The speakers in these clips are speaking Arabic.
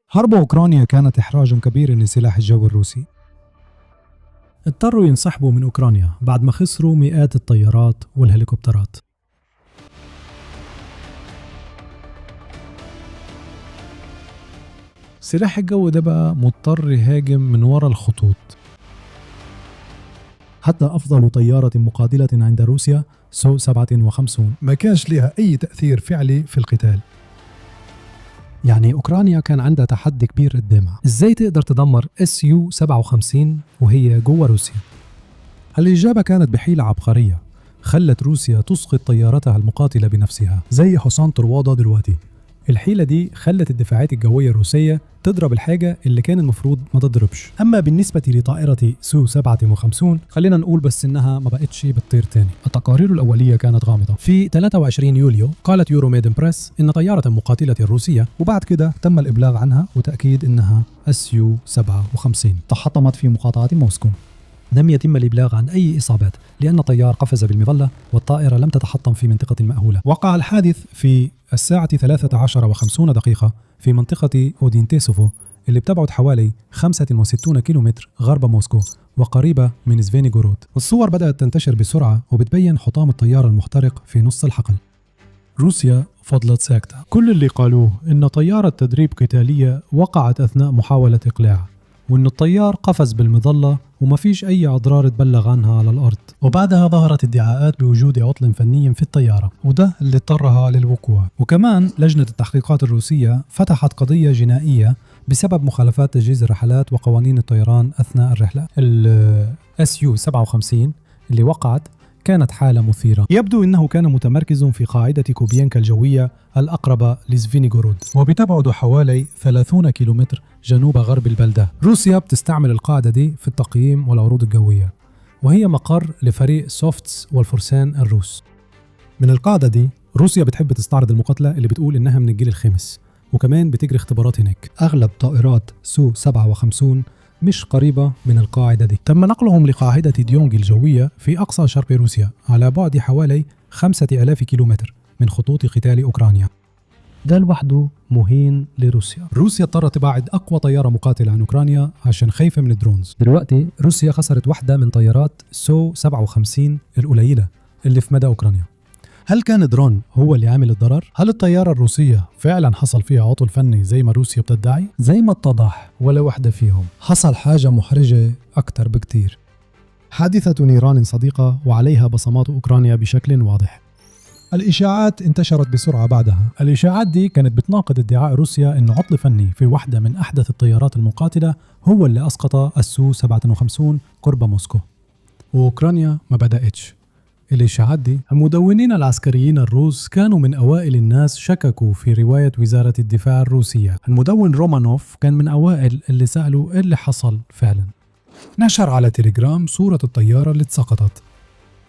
حرب أوكرانيا كانت إحراج كبير لسلاح الجو الروسي. اضطروا ينسحبوا من أوكرانيا بعد ما خسروا مئات الطيارات والهليكوبترات. سلاح الجو ده بقى مضطر يهاجم من وراء الخطوط. حتى أفضل طيارة مقاتلة عند روسيا سو 57 ما كانش لها أي تأثير فعلي في القتال. يعني أوكرانيا كان عندها تحدي كبير قدامها، إزاي تقدر تدمر SU 57 وهي جوا روسيا؟ الإجابة كانت بحيلة عبقرية خلت روسيا تسقط طيارتها المقاتلة بنفسها زي حصان طروادة دلوقتي. الحيلة دي خلت الدفاعات الجوية الروسية تضرب الحاجة اللي كان المفروض ما تضربش. أما بالنسبة لطائرة سو 57 خلينا نقول بس إنها ما بقتش بتطير تاني. التقارير الأولية كانت غامضة. في 23 يوليو قالت يوروميد بريس إن طيارة مقاتلة روسية، وبعد كده تم الإبلاغ عنها وتأكيد إنها SU 57 تحطمت في مقاطعة موسكو. لم يتم الإبلاغ عن أي إصابات لأن الطيار قفز بالمظلة والطائرة لم تتحطم في منطقة مأهولة. وقع الحادث في الساعة 13:50 في منطقة أودينتيسوفو اللي بتبعد حوالي 65 كيلومتر غرب موسكو وقريبة من سفينيغورود. الصور بدأت تنتشر بسرعة وبتبين حطام الطيار المحترق في نص الحقل. روسيا فضلت ساكتة. كل اللي قالوه إن طيارة تدريب قتالية وقعت أثناء محاولة إقلاع، وإن الطيار قفز بالمظلة وما فيش أي أضرار تبلغ عنها على الأرض. وبعدها ظهرت ادعاءات بوجود عطل فني في الطيارة، وده اللي اضطرها للوقوع. وكمان لجنة التحقيقات الروسية فتحت قضية جنائية بسبب مخالفات تجهيز الرحلات وقوانين الطيران أثناء الرحلة. SU 57 اللي وقعت كانت حالة مثيرة. يبدو أنه كان متمركز في قاعدة كوبيانكا الجوية الأقرب لسفينيغورود، وبتبعد حوالي 30 كيلومتر جنوب غرب البلدة. روسيا بتستعمل القاعدة دي في التقييم والعروض الجوية، وهي مقر لفريق سوفتس والفرسان الروس. من القاعدة دي روسيا بتحب تستعرض المقاتلة اللي بتقول إنها من الجيل الخامس، وكمان بتجري اختبارات هناك. أغلب طائرات سو 57 مش قريبة من القاعدة دي. تم نقلهم لقاعدة ديونج الجوية في أقصى شرق روسيا على بعد حوالي 5000 كيلومتر من خطوط قتال أوكرانيا. ده لوحده مهين لروسيا. روسيا اضطرت تبعد أقوى طيارة مقاتلة عن أوكرانيا عشان خايفة من الدرونز. دلوقتي روسيا خسرت واحدة من طيارات سو 57 القليلة اللي في مدى أوكرانيا. هل كان درون هو اللي عامل الضرر؟ هل الطيارة الروسية فعلا حصل فيها عطل فني زي ما روسيا بتدعي؟ زي ما اتضح ولا واحدة فيهم. حصل حاجة محرجة أكتر بكتير. حادثة نيران صديقة وعليها بصمات أوكرانيا بشكل واضح. الإشاعات انتشرت بسرعة بعدها. الإشاعات دي كانت بتناقض ادعاء روسيا إنه عطل فني في واحدة من أحدث الطيارات المقاتلة هو اللي أسقط السو 57 قرب موسكو. وأوكرانيا ما بدأتش. الإشاعات دي المدونين العسكريين الروس كانوا من أوائل الناس شككوا في رواية وزارة الدفاع الروسية. المدون رومانوف كان من أوائل اللي سألوا إيه اللي حصل فعلا. نشر على تليجرام صورة الطيارة اللي اتسقطت.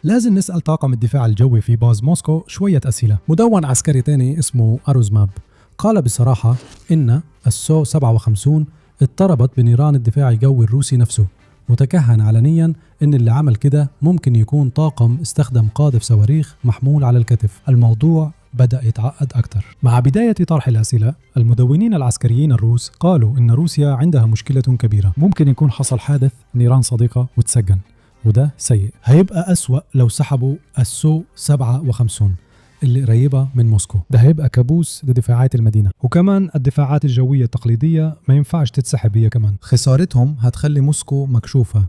لازم نسأل طاقم الدفاع الجوي في باز موسكو شوية أسئلة. مدون عسكري تاني اسمه أروزماب قال بصراحة إن السو 57 اضطربت بنيران الدفاع الجوي الروسي نفسه، متكهن علنيا إن اللي عمل كده ممكن يكون طاقم استخدم قاذف صواريخ محمول على الكتف. الموضوع بدأ يتعقد أكتر. مع بداية طرح الأسئلة المدونين العسكريين الروس قالوا إن روسيا عندها مشكلة كبيرة، ممكن يكون حصل حادث نيران صديقة وتسجن، وده سيء. هيبقى أسوأ لو سحبوا السو 57 اللي قريبة من موسكو. ده هيبقى كابوس لدفاعات المدينة، وكمان الدفاعات الجوية التقليدية ما ينفعش تتسحب هي كمان. خسارتهم هتخلي موسكو مكشوفة،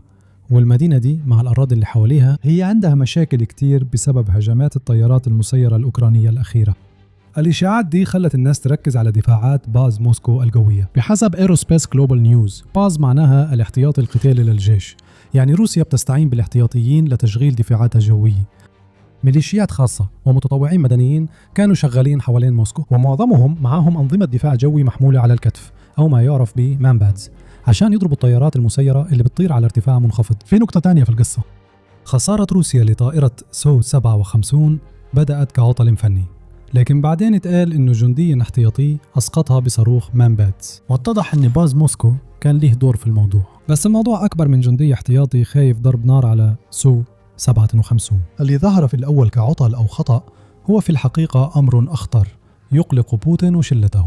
والمدينة دي مع الأراضي اللي حواليها هي عندها مشاكل كتير بسبب هجمات الطيارات المسيرة الأوكرانية الأخيرة. الإشاعات دي خلت الناس تركز على دفاعات باز موسكو الجوية. بحسب ايروسبيس جلوبال نيوز، باز معناها الاحتياطي القتالي للجيش، يعني روسيا بتستعين بالاحتياطيين لتشغيل دفاعاتها الجوية. ميليشيات خاصة ومتطوعين مدنيين كانوا شغالين حوالين موسكو، ومعظمهم معاهم أنظمة دفاع جوي محمولة على الكتف أو ما يعرف بمانبادز عشان يضربوا الطيارات المسيرة اللي بتطير على ارتفاع منخفض. في نقطة تانية في القصة، خسارة روسيا لطائرة سو 57 بدأت كعطل فني، لكن بعدين اتقال إنه جندي احتياطي أسقطها بصاروخ مانبادز، واتضح إن باز موسكو كان له دور في الموضوع. بس الموضوع أكبر من جندي احتياطي خايف ضرب نار على سو 57. اللي ظهر في الأول كعطل أو خطأ هو في الحقيقة أمر أخطر يقلق بوتين وشلته.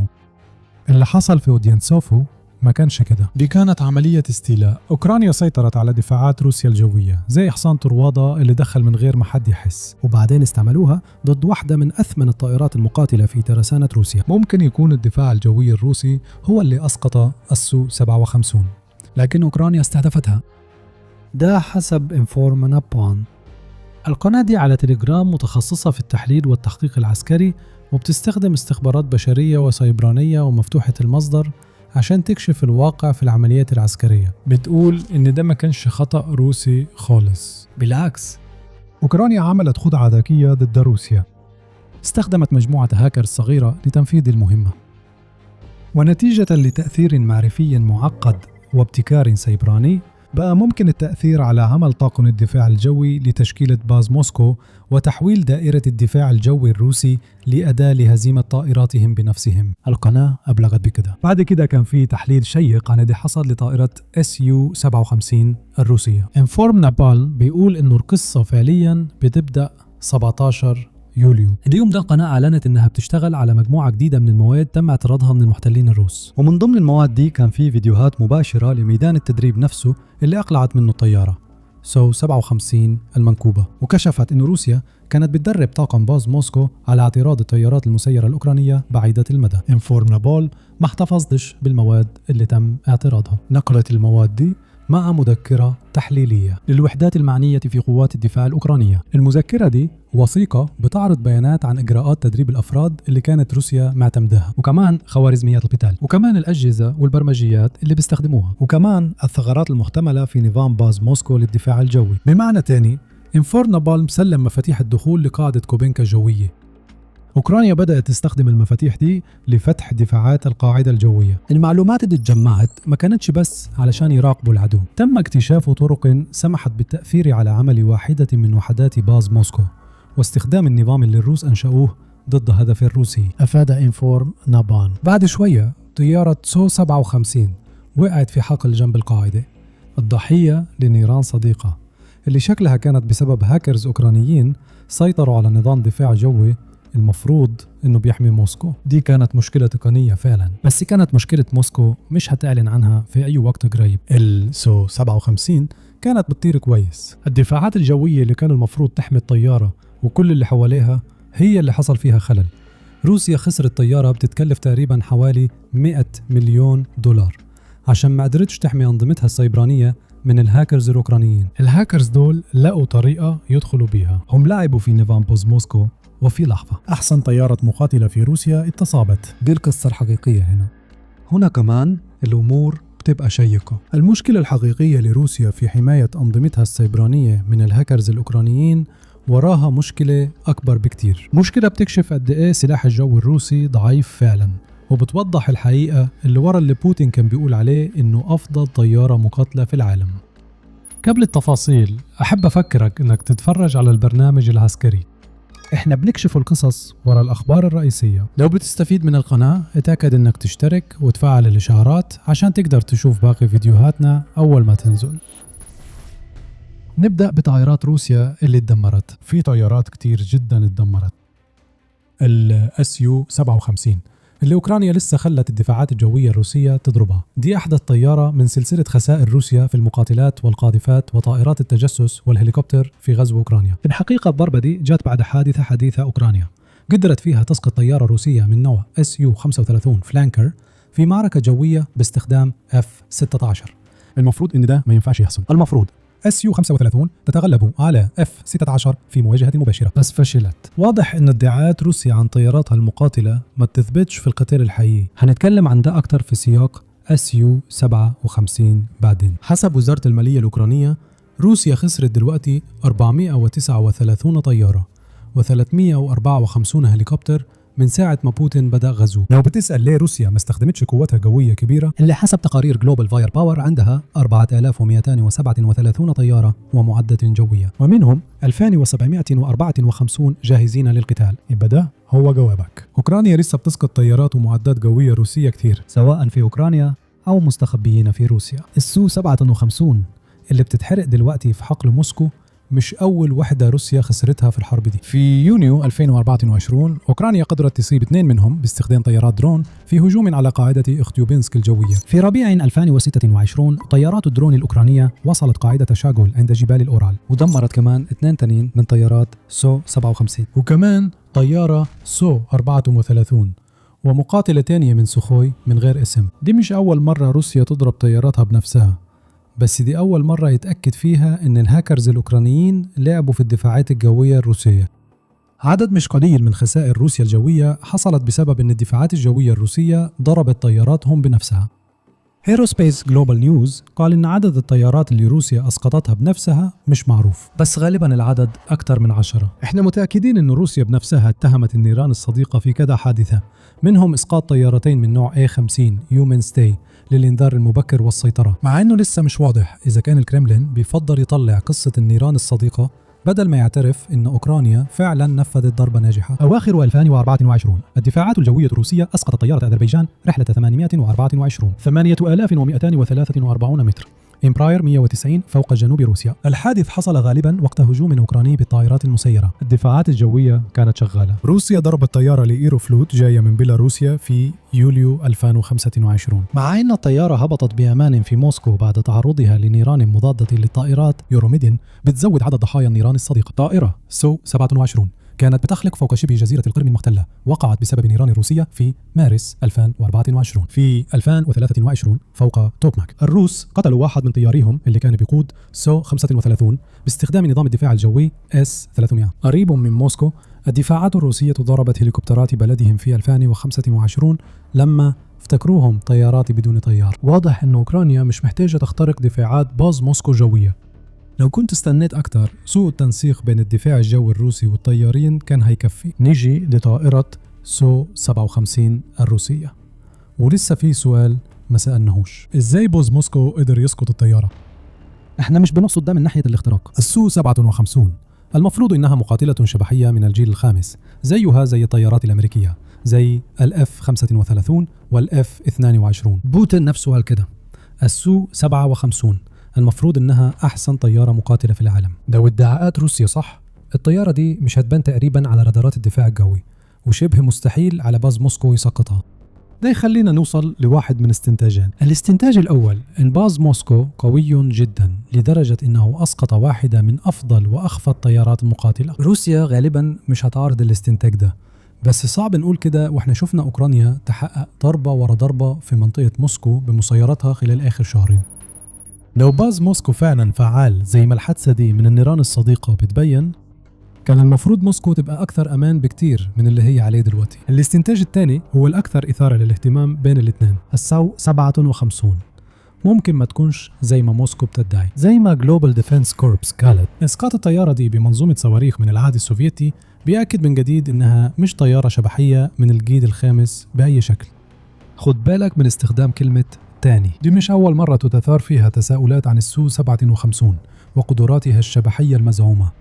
اللي حصل في اودينتسوفو ما كانش كده، دي كانت عملية استيلاء. أوكرانيا سيطرت على دفاعات روسيا الجوية زي حصان طروادة اللي دخل من غير ما حد يحس، وبعدين استعملوها ضد واحدة من أثمن الطائرات المقاتلة في ترسانة روسيا. ممكن يكون الدفاع الجوي الروسي هو اللي أسقط السو 57، لكن أوكرانيا استهدفتها. ده حسب انفورمنابون. القناة دي على تليجرام متخصصة في التحليل والتحقيق العسكري، وبتستخدم استخبارات بشرية وسيبرانية ومفتوحة المصدر عشان تكشف الواقع في العمليات العسكرية. بتقول إن ده ما كانش خطأ روسي خالص، بالعكس. أوكرانيا عملت خدعة ذكية ضد روسيا، استخدمت مجموعة هاكرز صغيرة لتنفيذ المهمة، ونتيجة لتأثير معرفي معقد وابتكار سيبراني بقى ممكن التأثير على عمل طاقم الدفاع الجوي لتشكيلة باز موسكو وتحويل دائرة الدفاع الجوي الروسي لأداة لهزيمة طائراتهم بنفسهم. القناة أبلغت بكده. بعد كده كان في تحليل شيق عن اللي حصل لطائرة SU 57 الروسية. انفورم نابال بيقول إنه القصة فعليا بتبدأ 17 يوليو. اليوم ده القناة أعلنت إنها بتشتغل على مجموعة جديدة من المواد تم اعتراضها من المحتلين الروس، ومن ضمن المواد دي كان في فيديوهات مباشرة لميدان التدريب نفسه اللي أقلعت منه الطيارة سو 57 المنكوبة، وكشفت إنه روسيا كانت بتدرب طاقم باز موسكو على اعتراض الطيارات المسيرة الأوكرانية بعيدة المدى. انفورمنابول ما احتفظتش بالمواد اللي تم اعتراضها، نقلت المواد دي مع مذكرة تحليلية للوحدات المعنية في قوات الدفاع الأوكرانية. المذكرة دي وثيقة بتعرض بيانات عن إجراءات تدريب الأفراد اللي كانت روسيا معتمدها، وكمان خوارزميات القتال، وكمان الأجهزة والبرمجيات اللي بيستخدموها، وكمان الثغرات المحتملة في نظام باز موسكو للدفاع الجوي. بمعنى تاني، انفورنابال مسلم مفاتيح الدخول لقاعدة كوبينكا الجوية. أوكرانيا بدأت تستخدم المفاتيح دي لفتح دفاعات القاعدة الجوية. المعلومات اللي اتجمعت ما كانتش بس علشان يراقبوا العدو، تم اكتشاف طرق سمحت بالتأثير على عمل واحدة من وحدات باز موسكو واستخدام النظام اللي الروس أنشأوه ضد هدف الروسي، أفاد انفورم نابان. بعد شوية طيارة سو 57 وقعت في حقل جنب القاعدة، الضحية لنيران صديقة اللي شكلها كانت بسبب هاكرز أوكرانيين سيطروا على نظام دفاع جوي المفروض انه بيحمي موسكو. دي كانت مشكلة تقنية فعلا، بس كانت مشكلة موسكو مش هتعلن عنها في اي وقت قريب. السو 57 كانت بتطير كويس، الدفاعات الجوية اللي كان المفروض تحمي الطيارة وكل اللي حواليها هي اللي حصل فيها خلل. روسيا خسرت طيارة بتتكلف تقريبا حوالي 100 مليون دولار عشان ما قدرتش تحمي أنظمتها السيبرانية من الهاكرز الأوكرانيين. الهاكرز دول لقوا طريقة يدخلوا بيها، هم لعبوا في نظام باز موسكو، وفي لحظة أحسن طيارة مقاتلة في روسيا اتصابت. دي القصة الحقيقية هنا كمان الأمور بتبقى شيقة. المشكلة الحقيقية لروسيا في حماية أنظمتها السيبرانية من الهاكرز الأوكرانيين وراها مشكلة أكبر بكتير، مشكلة بتكشف قد إيه سلاح الجو الروسي ضعيف فعلا، وبتوضح الحقيقة اللي ورا اللي بوتين كان بيقول عليه إنه أفضل طيارة مقاتلة في العالم. قبل التفاصيل أحب أفكرك إنك تتفرج على البرنامج العسكري، إحنا بنكشف القصص ورا الأخبار الرئيسية. لو بتستفيد من القناة اتأكد إنك تشترك وتفعل الإشعارات عشان تقدر تشوف باقي فيديوهاتنا أول ما تنزل. نبدأ بطائرات روسيا اللي اتدمرت. في طيارات كتير جدا اتدمرت. SU 57 اللي أوكرانيا لسه خلت الدفاعات الجوية الروسية تضربها، دي أحدث طيارة من سلسلة خسائر روسيا في المقاتلات والقاذفات وطائرات التجسس والهليكوبتر في غزو أوكرانيا. في الحقيقة الضربة دي جات بعد حادثة حديثة أوكرانيا قدرت فيها تسقط طيارة روسية من نوع SU 35 فلانكر في معركة جوية باستخدام F-16. المفروض إن ده ما ينفعش يحصل، المفروض SU 35 تتغلب على F-16 في مواجهة مباشرة، بس فشلت. واضح ان ادعاءات روسيا عن طياراتها المقاتلة ما تثبتش في القتال الحقيقي. هنتكلم عن ده اكتر في سياق SU 57 بعدين. حسب وزارة المالية الأوكرانية روسيا خسرت دلوقتي 439 طيارة و354 هليكوبتر من ساعة ما بوتين بدأ غزو. لو بتسأل ليه روسيا ما استخدمتش قوتها جوية كبيرة، اللي حسب تقارير جلوبال فاير باور عندها 4237 طيارة ومعدة جوية، ومنهم 2754 جاهزين للقتال. يبقى ده هو جوابك. أوكرانيا لسه بتسقط طيارات ومعدات جوية روسية كتير، سواء في أوكرانيا أو مستخبيين في روسيا. السو 57 اللي بتتحرق دلوقتي في حقل موسكو مش أول وحدة روسيا خسرتها في الحرب دي. في يونيو 2024 أوكرانيا قدرت تصيب 2 منهم باستخدام طيارات درون في هجوم على قاعدة اختيوبينسك الجوية. في ربيع 2026 طيارات الدرون الأوكرانية وصلت قاعدة شاغول عند جبال الأورال، ودمرت كمان 2 تانيين من طيارات سو 57 وكمان طيارة سو 34 ومقاتلة تانية من سوخوي من غير اسم. دي مش أول مرة روسيا تضرب طياراتها بنفسها، بس دي أول مرة يتأكد فيها إن الهاكرز الأوكرانيين لعبوا في الدفاعات الجوية الروسية. عدد مش قليل من خسائر روسيا الجوية حصلت بسبب إن الدفاعات الجوية الروسية ضربت طياراتهم بنفسها. هيروسبيس جلوبال نيوز قال إن عدد الطيارات اللي روسيا أسقطتها بنفسها مش معروف، بس غالبا العدد أكثر من 10. إحنا متأكدين إن روسيا بنفسها اتهمت النيران الصديقة في كذا حادثة، منهم إسقاط طيارتين من نوع A50 يومن ستاي للإنذار المبكر والسيطرة، مع إنه لسه مش واضح إذا كان الكرملين بيفضل يطلع قصة النيران الصديقة بدل ما يعترف إن أوكرانيا فعلا نفذت ضربة ناجحة. أواخر 2024 الدفاعات الجوية الروسية أسقطت طيارة أذربيجان رحلة 824 8243 متر إمبراير 190 فوق جنوب روسيا. الحادث حصل غالبا وقت هجوم أوكراني بالطائرات المسيرة. الدفاعات الجوية كانت شغالة. روسيا ضربت طيارة لإيروفلوت جاية من بيلاروسيا في يوليو 2025. مع أن الطيارة هبطت بأمان في موسكو بعد تعرضها لنيران مضادة للطائرات يوروميدين بتزود عدد ضحايا النيران الصديقة. طائرة سو 27 كانت بتخلق فوق شبه جزيرة القرم المحتلة، وقعت بسبب نيران روسية في مارس 2024. في 2023 فوق توكماك الروس قتلوا واحد من طياريهم اللي كان بيقود سو 35 باستخدام نظام الدفاع الجوي S-300 قريب من موسكو. الدفاعات الروسية ضربت هليكوبترات بلدهم في 2025 لما افتكروهم طيارات بدون طيار. واضح أن أوكرانيا مش محتاجة تخترق دفاعات باز موسكو جوية. لو كنت استنيت أكتر سوء التنسيق بين الدفاع الجوي الروسي والطيارين كان هيكفي. نيجي لطائرة سو 57 الروسية، ولسه في سؤال ما سألناهوش: إزاي باز موسكو قدر يسقط الطيارة؟ احنا مش بنقصد ده من ناحية الاختراق. السو 57 المفروض إنها مقاتلة شبحية من الجيل الخامس، زيها زي الطيارات الأمريكية، زي الF-35 والF-22. بوتين نفسه قال كده. السو 57 المفروض إنها أحسن طيارة مقاتلة في العالم. لو ادعاءات روسيا صح، الطيارة دي مش هتبان تقريبا على رادارات الدفاع الجوي، وشبه مستحيل على باز موسكو يسقطها. ده يخلينا نوصل لواحد من استنتاجين. الاستنتاج الأول إن باز موسكو قوي جدا لدرجة إنه أسقط واحدة من أفضل وأخفض طيارات المقاتلة. روسيا غالبا مش هتعارض الاستنتاج ده، بس صعب نقول كده وإحنا شفنا أوكرانيا تحقق ضربة ورا ضربة في منطقة موسكو بمسيراتها خلال آخر شهرين. لو باز موسكو فعلا فعال زي ما الحادثة دي من النيران الصديقة بتبين، كان المفروض موسكو تبقى أكثر أمان بكتير من اللي هي عليه دلوقتي. الاستنتاج الثاني هو الأكثر إثارة للاهتمام بين الاثنين. السو 57 ممكن ما تكونش زي ما موسكو بتدعي. زي ما جلوبال ديفنس كوربس قالت، إسقاط الطيارة دي بمنظومة صواريخ من العهد السوفيتي بيأكد من جديد إنها مش طيارة شبحية من الجيل الخامس بأي شكل. خد بالك من استخدام كلمة تاني. دي مش أول مرة تتثار فيها تساؤلات عن السو 57 وقدراتها الشبحية المزعومة.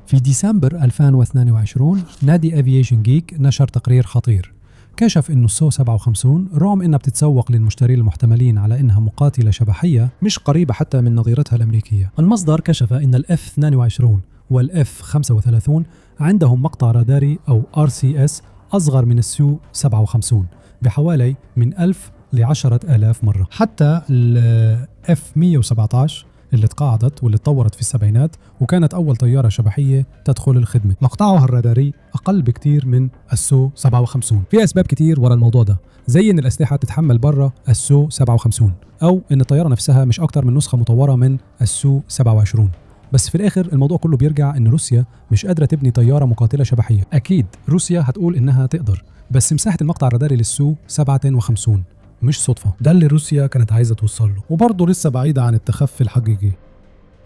في ديسمبر 2022 نادي أفييشن جيك نشر تقرير خطير كشف إنه السو 57 رغم إنها بتتسوق للمشترين المحتملين على إنها مقاتلة شبحية مش قريبة حتى من نظيرتها الأمريكية. المصدر كشف إن الF-22 والF-35 عندهم مقطع راداري أو RCS أصغر من السو 57 بحوالي من 1000 ل10,000 مرة. حتى ال F-117 اللي تقاعدت واللي تطورت في السبعينات وكانت أول طيارة شبحية تدخل الخدمة، مقطعها الراداري أقل بكتير من السو 57. في أسباب كتير وراء الموضوع ده، زي إن الأسلحة تتحمل برا السو 57 أو إن الطيارة نفسها مش أكتر من نسخة مطورة من السو 27. بس في الآخر الموضوع كله بيرجع إن روسيا مش قادرة تبني طيارة مقاتلة شبحية. أكيد روسيا هتقول إنها تقدر، بس مساحة المقطع الراداري للسو 57 مش صدفة. ده اللي روسيا كانت عايزة توصل له، وبرضه لسه بعيدة عن التخفي الحقيقي.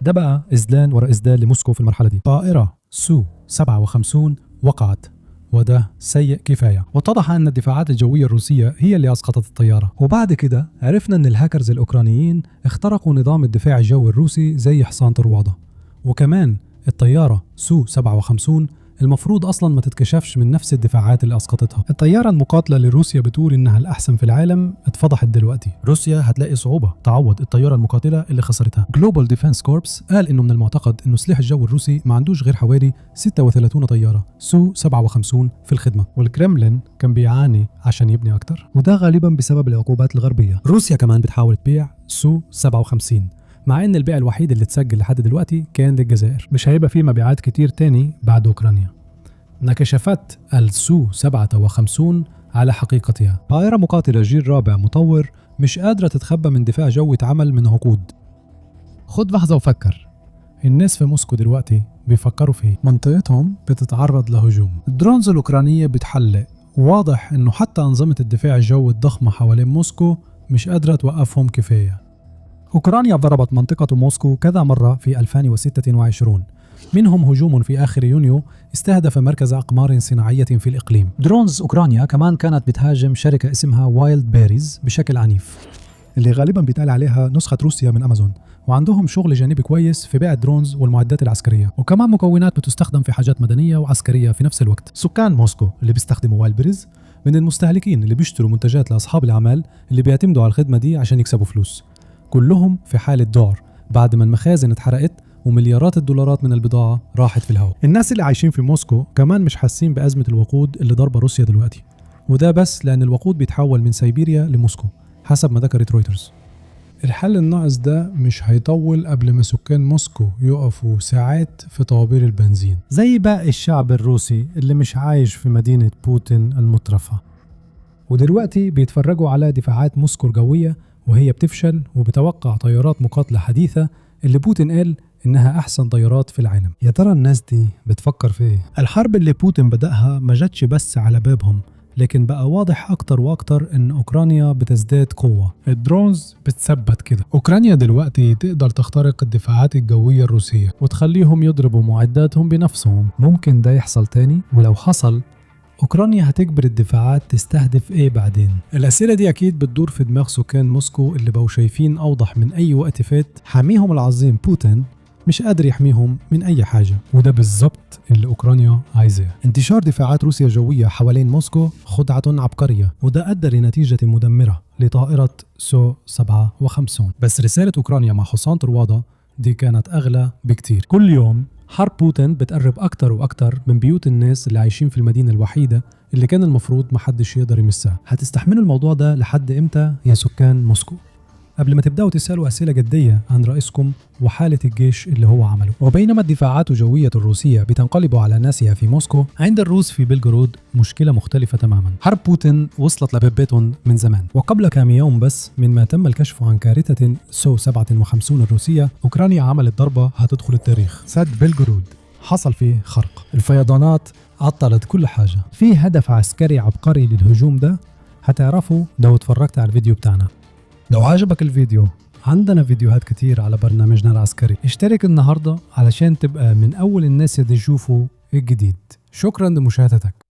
ده بقى إذلان ورا إذلان لموسكو في المرحلة دي. طائرة سو 57 وقعت، وده سيء كفاية. واتضح أن الدفاعات الجوية الروسية هي اللي أسقطت الطيارة. وبعد كده عرفنا أن الهاكرز الأوكرانيين اخترقوا نظام الدفاع الجوي الروسي زي حصان طروادة. وكمان الطيارة سو 57 المفروض أصلا ما تتكشفش من نفس الدفاعات اللي أسقطتها. الطيارة المقاتلة لروسيا بتقول إنها الأحسن في العالم اتفضحت دلوقتي. روسيا هتلاقي صعوبة تعوض الطيارة المقاتلة اللي خسرتها. Global Defense Corps قال إنه من المعتقد إنه سلاح الجو الروسي ما عندوش غير حوالي 36 طيارة سو 57 في الخدمة، والكرملين كان بيعاني عشان يبني أكتر، وده غالبا بسبب العقوبات الغربية. روسيا كمان بتحاول تبيع سو 57، مع ان البيع الوحيد اللي اتسجل لحد دلوقتي كان للجزائر. مش هيبقى فيه مبيعات كتير تاني بعد اوكرانيا. نكشفت السو 57 على حقيقتها، طائرة مقاتلة جيل رابع مطور مش قادرة تتخبى من دفاع جوي اتعمل من عقود. خد لحظة وفكر، الناس في موسكو دلوقتي بيفكروا فيه، منطقتهم بتتعرض لهجوم، الدرونز الأوكرانية بتحلق، واضح انه حتى أنظمة الدفاع الجوي الضخمة حوالين موسكو مش قادرة توقفهم كفاية. أوكرانيا ضربت منطقة موسكو كذا مرة في 2026، منهم هجوم في آخر يونيو استهدف مركز أقمار صناعية في الإقليم. درونز أوكرانيا كمان كانت بتهاجم شركة اسمها وايلد بيريز بشكل عنيف، اللي غالبا بيتقال عليها نسخة روسيا من أمازون، وعندهم شغل جانبي كويس في بيع الدرونز والمعدات العسكرية، وكمان مكونات بتستخدم في حاجات مدنية وعسكرية في نفس الوقت. سكان موسكو اللي بيستخدموا وايلد بيريز من المستهلكين اللي بيشتروا منتجات لأصحاب الأعمال اللي بيعتمدوا على الخدمة دي عشان يكسبوا فلوس، كلهم في حالة ذعر بعد ما المخازن اتحرقت ومليارات الدولارات من البضاعة راحت في الهواء. الناس اللي عايشين في موسكو كمان مش حاسين بأزمة الوقود اللي ضربة روسيا دلوقتي، وده بس لأن الوقود بيتحول من سيبيريا لموسكو حسب ما ذكرت رويترز. الحل الناقص ده مش هيطول قبل ما سكان موسكو يقفوا ساعات في طوابير البنزين زي باقي الشعب الروسي اللي مش عايش في مدينة بوتين المترفة، ودلوقتي بيتفرجوا على دفاعات موسكو الجوية وهي بتفشل، وبتوقع طيارات مقاتلة حديثة اللي بوتين قال إنها أحسن طيارات في العالم. يا ترى الناس دي بتفكر في إيه؟ الحرب اللي بوتين بدأها ما جاتش بس على بابهم، لكن بقى واضح أكتر وأكتر إن أوكرانيا بتزداد قوة. الدرونز بتثبت كده. أوكرانيا دلوقتي تقدر تخترق الدفاعات الجوية الروسية وتخليهم يضربوا معداتهم بنفسهم. ممكن ده يحصل تاني؟ ولو حصل أوكرانيا هتجبر الدفاعات تستهدف إيه بعدين؟ الأسئلة دي أكيد بتدور في دماغ سكان موسكو اللي بقوا شايفين أوضح من أي وقت فات حاميهم العظيم بوتين مش قادر يحميهم من أي حاجة، وده بالظبط اللي أوكرانيا عايزاه. انتشار دفاعات روسيا الجوية حوالين موسكو خدعة عبقرية، وده أدى لنتيجة مدمرة لطائرة سو 57. بس رسالة أوكرانيا مع حصان طروادة دي كانت أغلى بكتير. كل يوم حرب بوتين بتقرب أكتر وأكتر من بيوت الناس اللي عايشين في المدينة الوحيدة اللي كان المفروض محدش يقدر يمسها. هتستحملوا الموضوع ده لحد إمتى يا سكان موسكو؟ قبل ما تبدأوا تسألوا أسئلة جدية عن رئيسكم وحالة الجيش اللي هو عمله. وبينما الدفاعات الجوية الروسية بتنقلب على ناسها في موسكو، عند الروس في بلغراد مشكلة مختلفة تماما. حرب بوتين وصلت لبيبتون من زمان، وقبل كام يوم بس من ما تم الكشف عن كارثة سو 57 الروسية، أوكرانيا عملت ضربة هتدخل التاريخ. سد بلغراد حصل فيه خرق، الفيضانات عطلت كل حاجة، في هدف عسكري عبقري للهجوم ده هتعرفوا لو اتفرجت على الفيديو بتاعنا. لو عجبك الفيديو، عندنا فيديوهات كتير على برنامجنا العسكري، اشترك النهاردة علشان تبقى من أول الناس اللي يشوفوا الجديد. شكرا لمشاهدتك.